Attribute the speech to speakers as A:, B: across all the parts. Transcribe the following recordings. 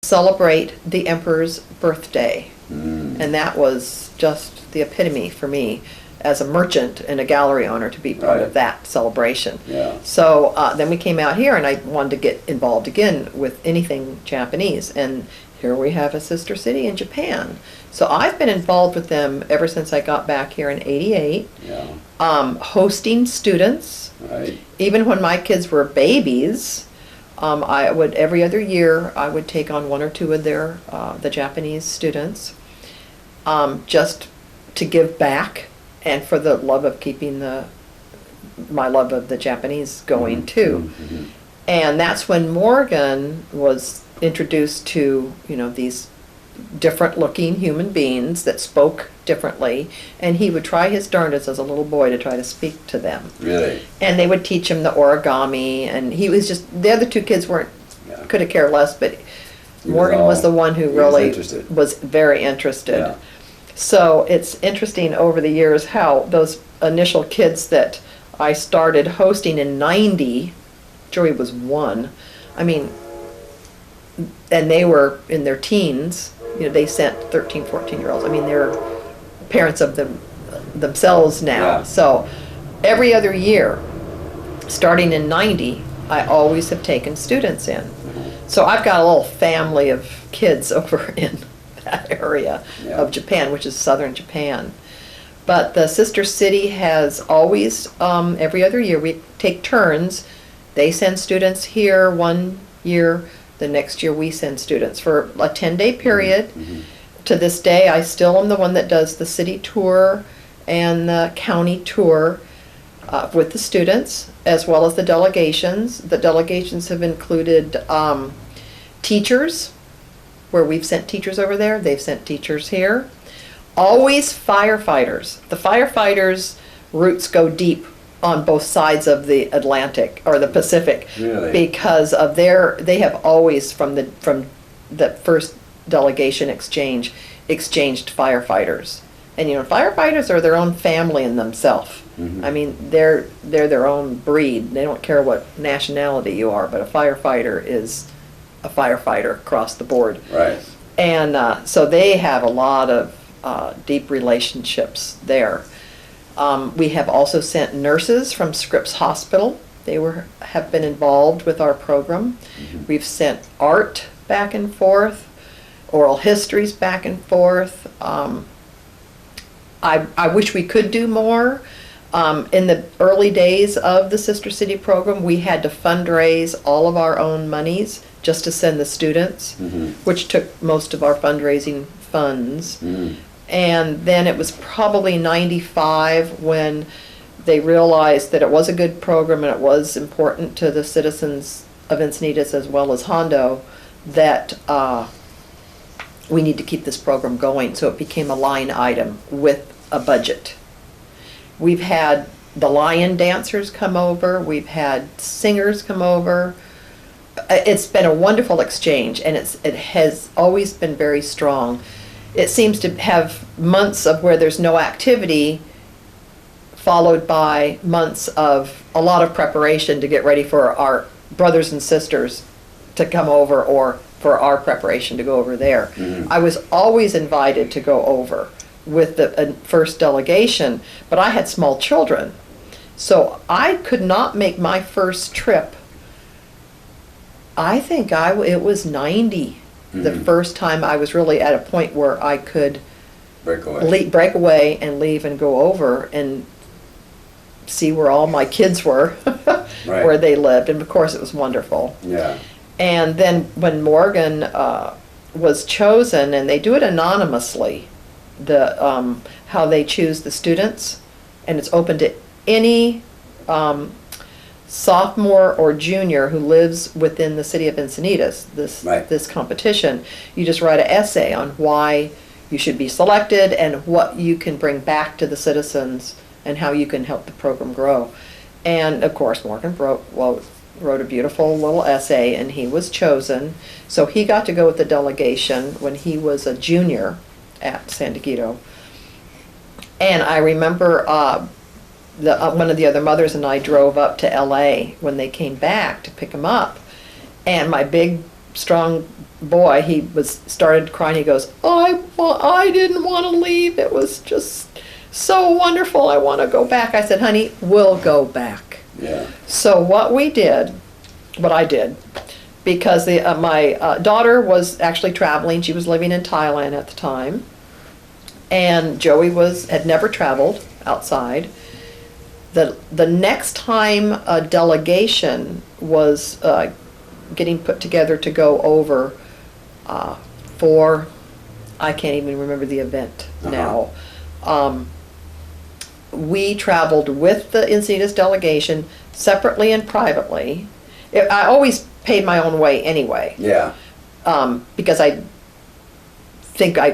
A: celebrate the emperor's birthday. And that was just the epitome for me as a merchant and a gallery owner to be part of that celebration.
B: Yeah.
A: So then we came out here, and I wanted to get involved again with anything Japanese. And here we have a sister city in Japan. So I've been involved with them ever since I got back here in '88.
B: Yeah.
A: Hosting students.
B: Right.
A: Even when my kids were babies, I would, every other year, I would take on one or two of their, the Japanese students, just to give back and for the love of keeping my love of the Japanese going too.
B: Mm-hmm.
A: And that's when Morgan was introduced to, these different looking human beings that spoke differently, and he would try his darndest as a little boy to try to speak to them.
B: Really?
A: And they would teach him the origami, and he was just, the other two kids could have cared less, but Morgan was the one who really was very interested.
B: Yeah.
A: So it's interesting over the years how those initial kids that I started hosting in '90, Joey was 1, and they were in their teens. They sent 13, 14-year-olds. They're parents of themselves now.
B: Yeah.
A: So every other year, starting in '90, I always have taken students in. So I've got a little family of kids over in that area of Japan, which is southern Japan. But the sister city has always, every other year, we take turns. They send students here one year. The next year we send students for a 10-day period.
B: Mm-hmm.
A: To this day, I still am the one that does the city tour and the county tour with the students, as well as the delegations. The delegations have included teachers, where we've sent teachers over there. They've sent teachers here. Always firefighters. The firefighters' roots go deep on both sides of the Atlantic or the Pacific.
B: Really?
A: Because of they have always from the first delegation exchanged firefighters. And firefighters are their own family in themselves.
B: Mm-hmm.
A: They're their own breed. They don't care what nationality you are, but a firefighter is a firefighter across the board.
B: Right.
A: And so they have a lot of deep relationships there. We have also sent nurses from Scripps Hospital. They have been involved with our program.
B: Mm-hmm.
A: We've sent art back and forth, oral histories back and forth. I wish we could do more. In the early days of the Sister City program, we had to fundraise all of our own monies just to send the students, which took most of our fundraising funds. And then it was probably '95 when they realized that it was a good program and it was important to the citizens of Encinitas as well as Hondo that we need to keep this program going. So it became a line item with a budget. We've had the lion dancers come over. We've had singers come over. It's been a wonderful exchange, and it has always been very strong. It seems to have months of where there's no activity, followed by months of a lot of preparation to get ready for our brothers and sisters to come over, or for our preparation to go over there. I was always invited to go over with the first delegation, but I had small children. So I could not make my first trip. I think it was '90, the first time I was really at a point where I could break away and leave and go over and see where all my kids were,
B: right.
A: where they lived. And of course it was wonderful.
B: Yeah.
A: And then when Morgan was chosen, and they do it anonymously, how they choose the students, and it's open to any sophomore or junior who lives within the city of Encinitas, this competition. You just write an essay on why you should be selected and what you can bring back to the citizens and how you can help the program grow. And of course Morgan wrote a beautiful little essay, and he was chosen. So he got to go with the delegation when he was a junior at San Diego. And I remember one of the other mothers and I drove up to LA when they came back to pick him up, and my big strong boy, he started crying. He goes, I didn't want to leave. It was just so wonderful. I want to go back. I said, honey, we'll go back.
B: Yeah.
A: So what I did, because my daughter was actually traveling. She was living in Thailand at the time, and Joey had never traveled outside. The next time a delegation was getting put together to go over for, I can't even remember the event now. We traveled with the Encinitas delegation separately and privately. I always paid my own way anyway.
B: Yeah.
A: Because I think I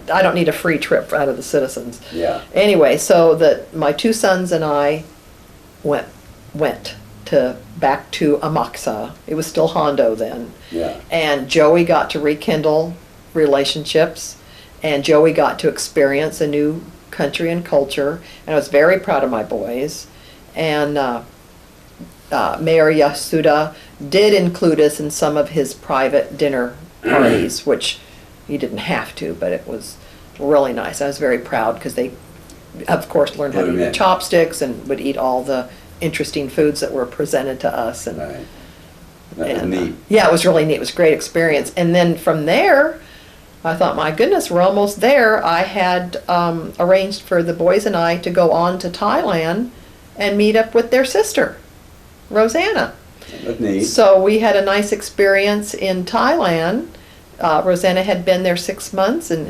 A: don't need a free trip out of the citizens.
B: Yeah.
A: Anyway, so that my two sons and I went back to Amaksa. It was still Hondo then.
B: Yeah.
A: And Joey got to rekindle relationships, and Joey got to experience a new country and culture, and I was very proud of my boys. And Mayor Yasuda did include us in some of his private dinner parties, which he didn't have to, but it was really nice. I was very proud because they, of course, learned how to eat with chopsticks and would eat all the interesting foods that were presented to us. And,
B: right. That was neat.
A: Yeah, it was really neat. It was a great experience. And then from there, I thought, my goodness, we're almost there. I had arranged for the boys and I to go on to Thailand and meet up with their sister, Rosanna.
B: That's neat.
A: So we had a nice experience in Thailand. Rosanna had been there 6 months and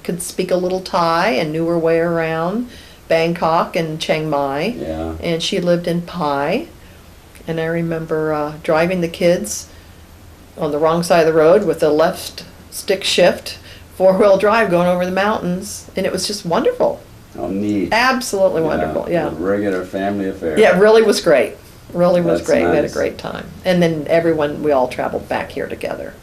A: could speak a little Thai and knew her way around Bangkok and Chiang Mai.
B: Yeah.
A: And she lived in Pai. And I remember driving the kids on the wrong side of the road with a left stick shift, 4-wheel drive going over the mountains. And it was just wonderful.
B: Oh, neat.
A: Absolutely wonderful, yeah.
B: A regular family affair.
A: Yeah, it really was great. Really was
B: That's
A: great. We had a
B: nice.
A: gret time. And then we all traveled back here together.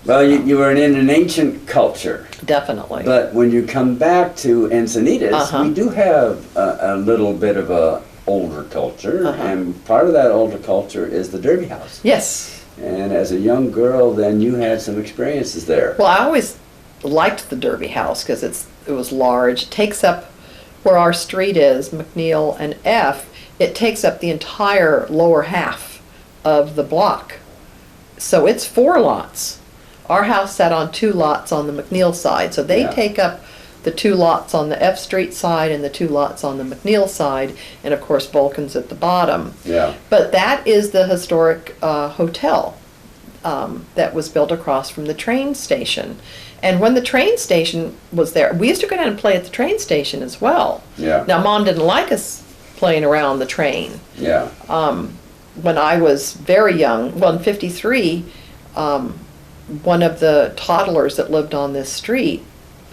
B: Well, you were in an ancient culture.
A: Definitely.
B: But when you come back to Encinitas, we do have a little bit of a older culture, and part of that older culture is the Derby House.
A: Yes.
B: And as a young girl, then you had some experiences there.
A: Well, I always liked the Derby House because it was large. It takes up where our street is, McNeil and F. It takes up the entire lower half of the block. So it's 4 lots. Our house sat on 2 lots on the McNeil side, so they take up the 2 lots on the F Street side and the 2 lots on the McNeil side, and of course Vulcan's at the bottom.
B: Yeah.
A: But that is the historic hotel that was built across from the train station. And when the train station was there, we used to go down and play at the train station as well.
B: Yeah.
A: Now, Mom didn't like us playing around the train.
B: Yeah.
A: When I was very young, well, in '53, one of the toddlers that lived on this street,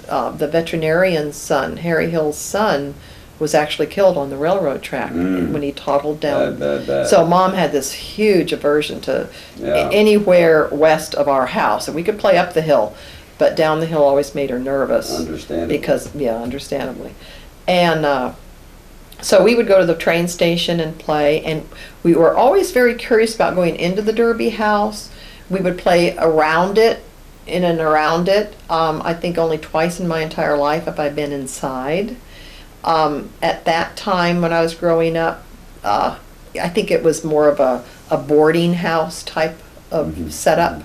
A: the veterinarian's son, Harry Hill's son, was actually killed on the railroad track when he toddled down. So Mom had this huge aversion to anywhere west of our house. And we could play up the hill, but down the hill always made her nervous.
B: Understandably.
A: Understandably. And so we would go to the train station and play, and we were always very curious about going into the Derby House. We would play around it, in and around it. I think only twice in my entire life have I been inside. At that time when I was growing up, I think it was more of a boarding house type of setup,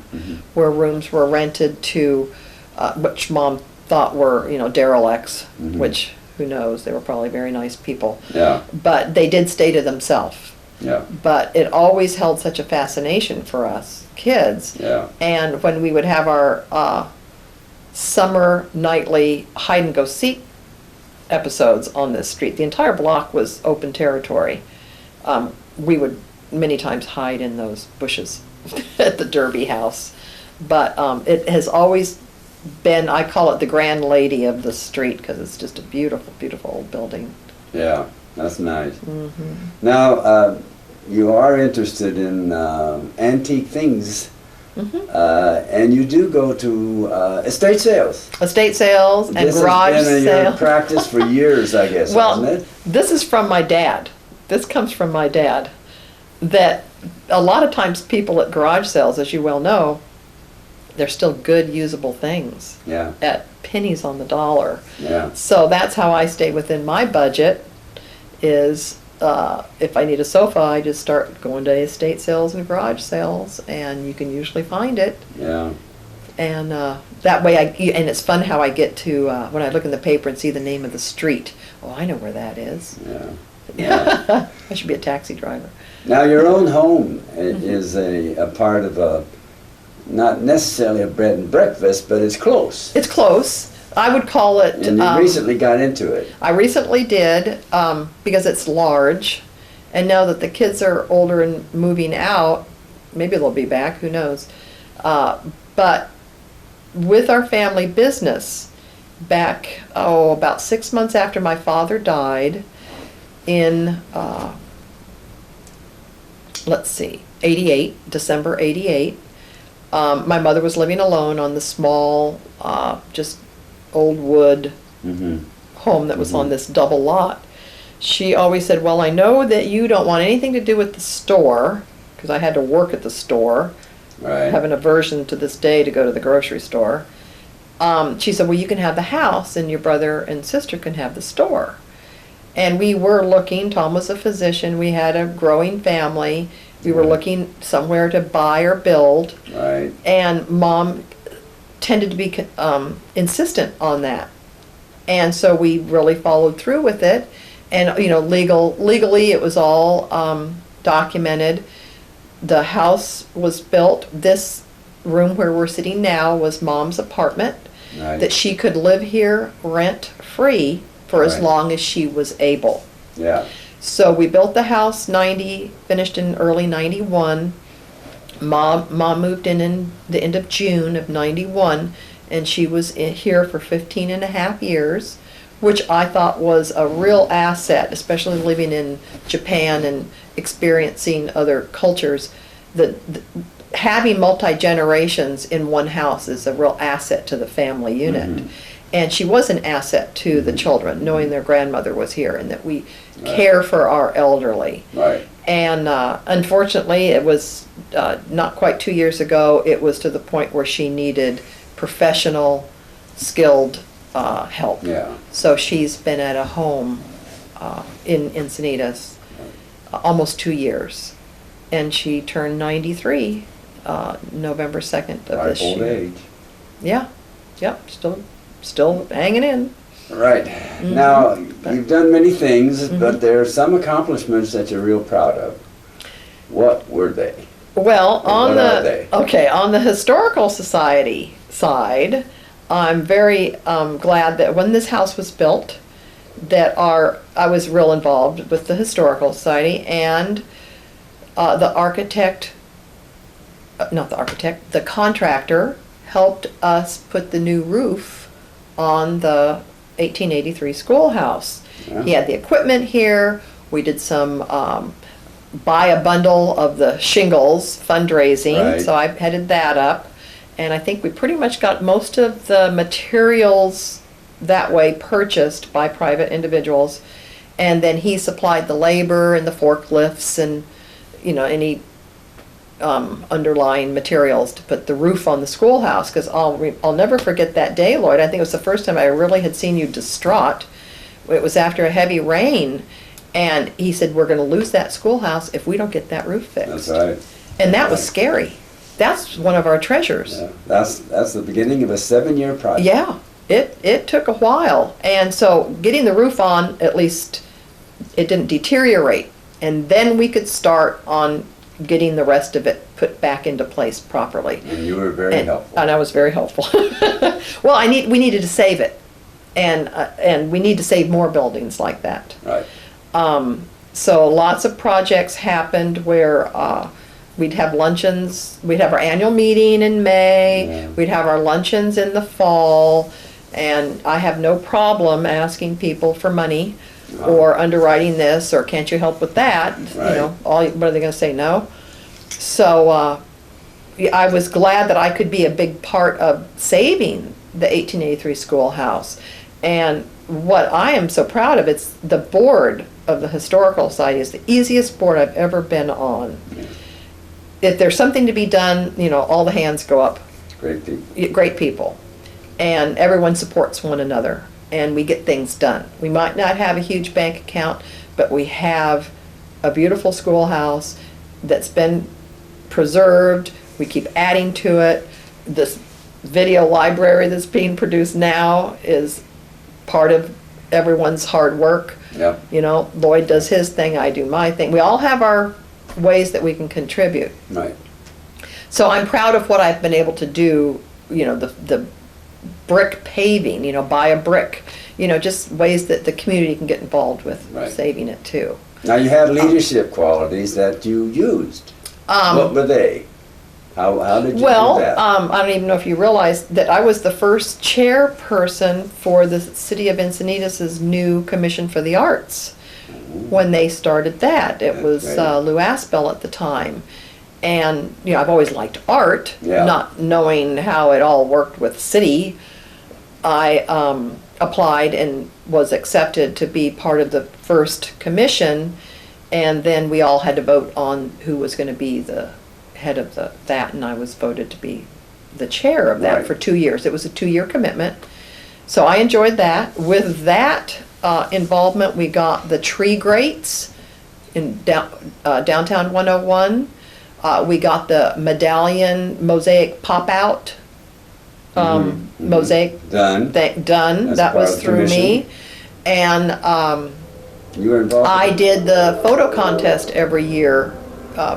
A: where rooms were rented to, which Mom thought were, derelicts, which, who knows, they were probably very nice people.
B: Yeah.
A: But they did stay to themselves.
B: Yeah.
A: But it always held such a fascination for us kids.
B: Yeah.
A: And when we would have our summer nightly hide and go seek episodes on this street, the entire block was open territory. We would many times hide in those bushes at the Derby House. But it has always been, I call it the grand lady of the street, because it's just a beautiful, beautiful old building.
B: Yeah, that's nice. Now, you are interested in antique things, and you do go to estate sales.
A: Estate sales and garage
B: sales. This has been your
A: sales.
B: practice for years, I guess,
A: Well,
B: hasn't it?
A: this is from my dad. This comes from my dad. That a lot of times people at garage sales, as you well know, they're still good, usable things
B: Yeah.
A: at pennies on the dollar.
B: Yeah.
A: So that's how I stay within my budget, is if I need a sofa, I just start going to estate sales and garage sales, and you can usually find it.
B: Yeah.
A: And that way, and it's fun how I get to, when I look in the paper and see the name of the street, oh, I know where that is.
B: Yeah.
A: I should be a taxi driver.
B: Now, your own home is a part of a, not necessarily a bread and breakfast, but it's close.
A: It's close. I would call it.
B: And you recently got into it.
A: I recently did, because it's large, and now that the kids are older and moving out, maybe they'll be back, who knows. But with our family business, back, about 6 months after my father died, in, let's see, 88, December 88, my mother was living alone on the small, just old wood home that was on this double lot. She always said, well, I know that you don't want anything to do with the store, because I had to work at the store.
B: Right.
A: I have an aversion to this day to go to the grocery store. She said, well, you can have the house, and your brother and sister can have the store. And we were looking, Tom was a physician, we had a growing family, we were looking somewhere to buy or build.
B: Right.
A: And Mom tended to be insistent on that. And so we really followed through with it. And, legally it was all documented. The house was built. This room where we're sitting now was Mom's apartment.
B: Right.
A: That she could live here rent-free for as
B: Right.
A: long as she was able.
B: Yeah.
A: So we built the house finished in early 91. Mom moved in the end of June of 91, and she was here for 15 and a half years, which I thought was a real asset, especially living in Japan and experiencing other cultures. Having multi-generations in one house is a real asset to the family unit. And she was an asset to the children, knowing their grandmother was here and that we care for our elderly.
B: Right.
A: And unfortunately, it was not quite 2 years ago, it was to the point where she needed professional, skilled help.
B: Yeah.
A: So she's been at a home in Encinitas almost 2 years. And she turned 93 November 2nd of this
B: Ripe old
A: year.
B: age.
A: Yeah, yep, still hanging in.
B: Right. Now, you've done many things, but there are some accomplishments that you're real proud of. What were they?
A: Well,
B: Or what are they?
A: on the Historical Society side, I'm very glad that when this house was built, I was real involved with the Historical Society, and the contractor helped us put the new roof on the 1883 schoolhouse.
B: Yeah.
A: He had the equipment here. We did some buy a bundle of the shingles fundraising,
B: Right.
A: so I headed that up. And I think we pretty much got most of the materials that way purchased by private individuals. And then he supplied the labor and the forklifts and, any underlying materials to put the roof on the schoolhouse. Because I'll never forget that day, Lloyd. I think it was the first time I really had seen you distraught. It was after a heavy rain. And he said, we're going to lose that schoolhouse if we don't get that roof fixed.
B: That's right.
A: And that was scary. That's one of our treasures.
B: Yeah. That's the beginning of a 7-year project.
A: Yeah, it took a while. And so getting the roof on, at least it didn't deteriorate. And then we could start on getting the rest of it put back into place properly.
B: And you were very helpful.
A: And I was very helpful. Well, we needed to save it. And we need to save more buildings like that.
B: Right.
A: So lots of projects happened where we'd have luncheons. We'd have our annual meeting in May.
B: Yeah.
A: We'd have our luncheons in the fall. And I have no problem asking people for money or underwriting this, or can't you help with that?
B: Right.
A: What are they going to say, no? So I was glad that I could be a big part of saving the 1883 schoolhouse. And what I am so proud of, it's the board of the Historical Society is the easiest board I've ever been on. If there's something to be done, all the hands go up
B: Great people.
A: Great people. And everyone supports one another, and we get things done. We might not have a huge bank account, but we have a beautiful schoolhouse that's been preserved. We keep adding to it. This video library that's being produced now is part of everyone's hard work.
B: Yep.
A: You know, Lloyd does his thing, I do my thing. We all have our ways that we can contribute.
B: Right.
A: So I'm proud of what I've been able to do, you know, the brick paving, you know, buy a brick, you know, just ways that the community can get involved with
B: Right.
A: saving it too.
B: Now you had leadership qualities that you used. What were they? How did you
A: Well,
B: do that?
A: I don't even know if you realize that I was the first chairperson for the City of Encinitas' new Commission for the Arts when they started that. It
B: That's
A: was
B: great.
A: Lou Aspel at the time. And, you know, I've always liked art,
B: Yeah.
A: not knowing how it all worked with city. I applied and was accepted to be part of the first commission, and then we all had to vote on who was going to be the head of that, and I was voted to be the chair of that
B: Right.
A: for 2 years. It was a 2-year commitment. So I enjoyed that. With that involvement, we got the tree grates in downtown 101. We got the medallion mosaic pop-out mosaic
B: Done.
A: done.
B: As
A: That
B: part
A: was
B: of the
A: through me.
B: commission?
A: And
B: You were involved?
A: I did the photo contest every year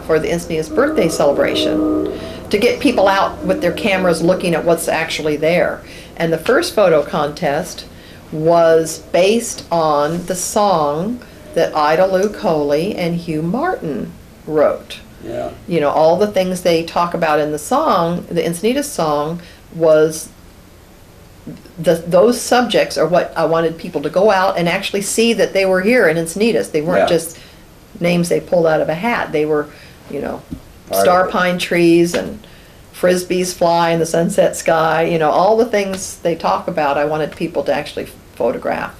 A: for the Encinitas birthday celebration to get people out with their cameras looking at what's actually there. And the first photo contest was based on the song that Ida Lou Coley and Hugh Martin wrote.
B: Yeah.
A: You know, all the things they talk about in the song, the Encinitas song, was those subjects are what I wanted people to go out and actually see that they were here in Encinitas. They weren't
B: Yeah.
A: just names they pulled out of a hat. They were, you know,
B: Part of
A: star
B: it.
A: pine trees and frisbees fly in the sunset sky. You know, all the things they talk about, I wanted people to actually photograph.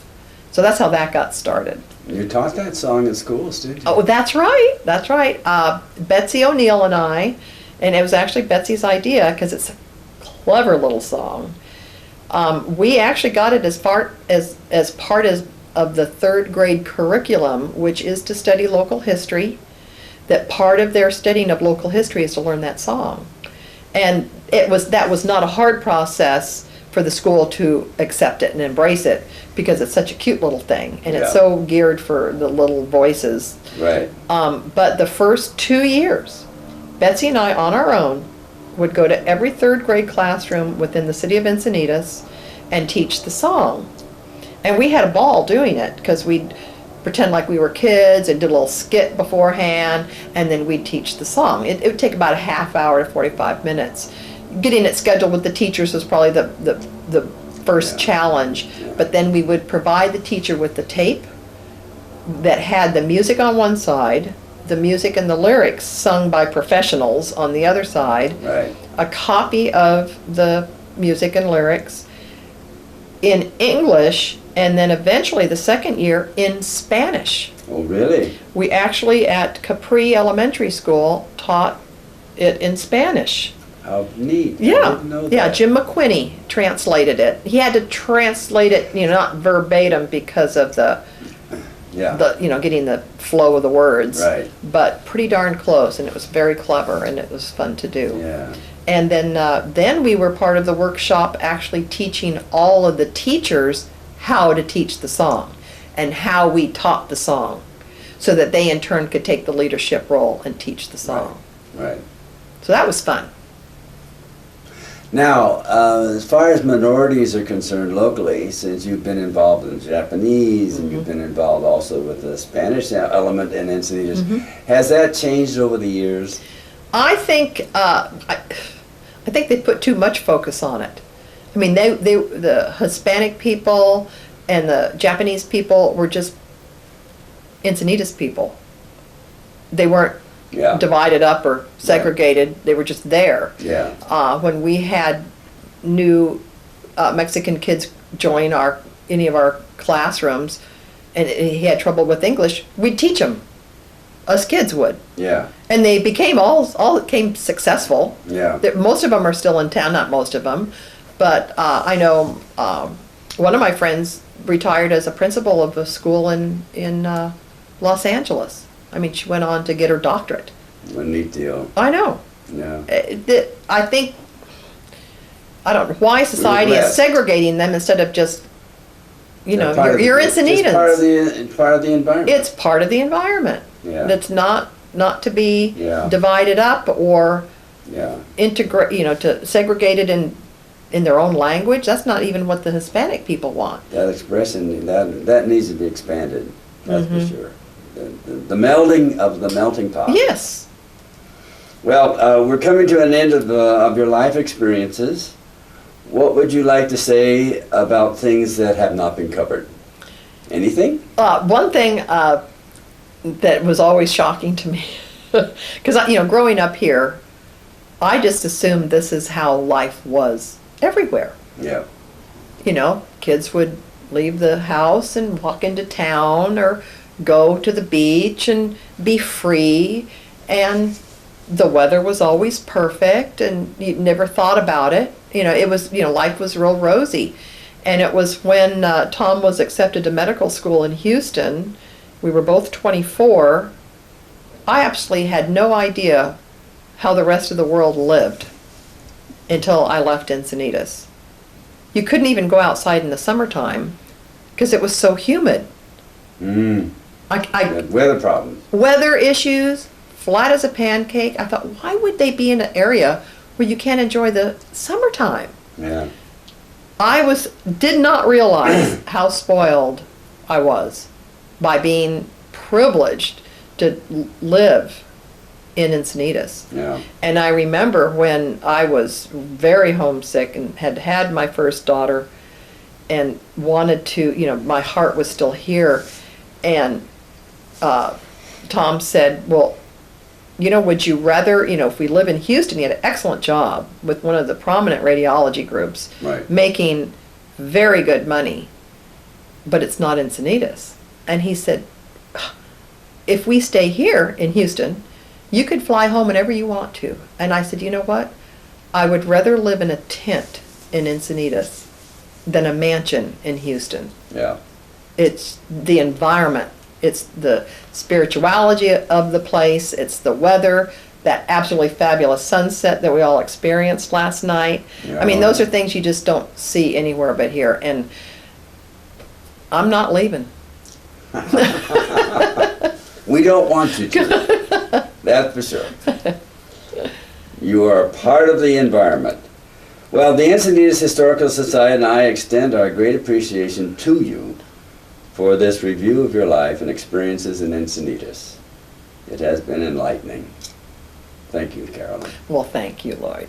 A: So that's how that got started.
B: You taught that song in schools, did you?
A: Oh, that's right. That's right. Betsy O'Neill and I, and it was actually Betsy's idea because it's a clever little song. We actually got it as part of the third grade curriculum, which is to study local history. That part of their studying of local history is to learn that song, and that was not a hard process for the school to accept it and embrace it because it's such a cute little thing and it's
B: Yeah.
A: so geared for the little voices.
B: Right.
A: But the first 2 years, Betsy and I, on our own, would go to every third grade classroom within the city of Encinitas and teach the song. And we had a ball doing it because we'd pretend like we were kids and did a little skit beforehand, and then we'd teach the song. It would take about a half hour to 45 minutes. Getting it scheduled with the teachers was probably the first
B: Yeah.
A: challenge,
B: Yeah.
A: but then we would provide the teacher with the tape that had the music on one side, the music and the lyrics sung by professionals on the other side,
B: Right.
A: a copy of the music and lyrics in English, and then eventually the second year in Spanish.
B: Oh, really?
A: We actually at Capri Elementary School taught it in Spanish.
B: How neat. I
A: Yeah,
B: didn't know
A: yeah.
B: that.
A: Jim McQuinney translated it. He had to translate it, you know, not verbatim because of
B: Yeah.
A: getting the flow of the words.
B: Right.
A: But pretty darn close, and it was very clever, and it was fun to do.
B: Yeah.
A: And then we were part of the workshop actually teaching all of the teachers how to teach the song and how we taught the song so that they in turn could take the leadership role and teach the song.
B: Right.
A: So that was fun.
B: Now, as far as minorities are concerned locally, since you've been involved in Japanese and you've been involved also with the Spanish element in Encinitas, has that changed over the years?
A: I think I think they put too much focus on it. I mean, the Hispanic people and the Japanese people were just Encinitas people. They weren't
B: Yeah.
A: divided up or segregated. They were just there.
B: Yeah.
A: When we had new Mexican kids join any of our classrooms, and he had trouble with English, we'd teach him. us kids would.
B: Yeah.
A: And they became all became successful.
B: Yeah.
A: Most of them are still in town, not most of them, but I know one of my friends retired as a principal of a school in Los Angeles. I mean, she went on to get her doctorate.
B: What a neat deal.
A: I know.
B: Yeah.
A: I think, I don't know why society is segregating them instead of just, you know, you're Encinitas.
B: It's part of the environment.
A: It's part of the environment.
B: Yeah.
A: That's not to be
B: Yeah.
A: divided up or
B: Yeah.
A: integrate, you know, to segregate it in their own language. That's not even what the Hispanic people want.
B: That expression, that needs to be expanded. That's
A: Mm-hmm.
B: for sure. The melding of the melting pot.
A: Yes.
B: Well, we're coming to an end of your life experiences. What would you like to say about things that have not been covered? Anything?
A: One thing that was always shocking to me, because you know, growing up here, I just assumed this is how life was everywhere.
B: Yeah.
A: You know, kids would leave the house and walk into town or go to the beach and be free, and the weather was always perfect and you never thought about it. You know, it was, you know, life was real rosy. And it was when Tom was accepted to medical school in Houston, we were both 24, I actually had no idea how the rest of the world lived until I left Encinitas. You couldn't even go outside in the summertime because it was so humid.
B: Weather problems.
A: Weather issues, flat as a pancake. I thought, why would they be in an area where you can't enjoy the summertime?
B: Yeah.
A: I did not realize how spoiled I was by being privileged to live in Encinitas.
B: Yeah.
A: And I remember when I was very homesick and had my first daughter and wanted to, you know, my heart was still here. And Tom said, well, you know, would you rather, you know, if we live in Houston, he had an excellent job with one of the prominent radiology groups,
B: Right.
A: making very good money, but it's not Encinitas. And he said, if we stay here in Houston, you could fly home whenever you want to. And I said, you know what? I would rather live in a tent in Encinitas than a mansion in Houston.
B: Yeah.
A: It's the environment. It's the spirituality of the place. It's the weather, that absolutely fabulous sunset that we all experienced last night.
B: Yeah.
A: I mean, those are things you just don't see anywhere but here. And I'm not leaving.
B: We don't want you to. That's for sure. You are a part of the environment. Well, the Encinitas Historical Society and I extend our great appreciation to you for this review of your life and experiences in Encinitas. It has been enlightening. Thank you, Carolyn.
A: Well, thank you, Lloyd.